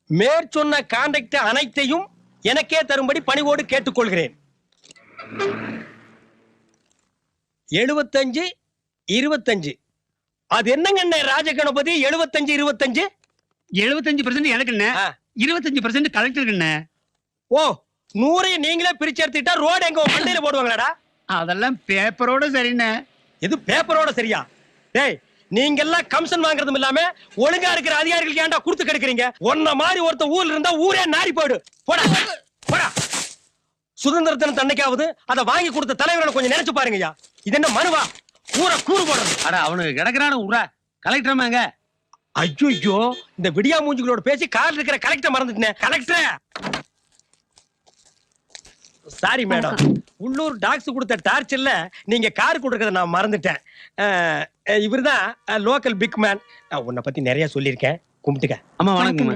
மேற்சொன்ன கான்ட்ராக்ட் அனைத்தையும் எனக்கே தரும்படி பணிவோடு கேட்டுக்கொள்கிறேன். 75 25 அது என்னங்க ராஜகணபதி? 75 25 75% எனக்கு என்ன, 25% கலெக்டருக்கு என்ன? ஓ 100 நீங்களே பிரிச்சு எடுத்துட்டா ரோடு எங்க மண்டையில போடுவாங்களாடா? அதெல்லாம் பேப்பரோட சரிண்ணே. இது பேப்பரோட சரியா? டேய் நீங்க எல்லாம் கமிஷன் வாங்குறதும் இல்லாம ஒழுங்கா இருக்கிற அதிகாரிகளுக்கு ஏன்டா கொடுத்து கெடுக்குறீங்க? ஒன்ன மாதிரி ஒருத்த ஊர்ல இருந்தா ஊரே நாரி போயிடு. போடா போடா. சுதந்திர தினம் தன்னைக்காவது அதை வாங்கி கொடுத்த தலைவர்களை கொஞ்சம் நினைச்சு பாருங்கய்யா. இது என்ன மனுவா? ஊரை கூறு போடுறது. அட அவனுக்கு கிடக்குறான ஊரா கலெக்டர்மாங்க. ஐயோ இந்த விடியா மூஞ்சிகளோட பேசி கார்ல இருக்கிற கலெக்டர் மறந்துட்டேன். கலெக்டர் சாரி மேடம், உள்ளூர் டாக்ஸ் கொடுத்த டார்ச்சர்ல நீங்க கார் கொடுக்கறத நான் மறந்துட்டேன். இவர்தான் லோக்கல் பிக் மேன். உன்னை பத்தி நிறைய சொல்லியிருக்கேன், கும்பிட்டுக்க. அம்மா வணக்கம்.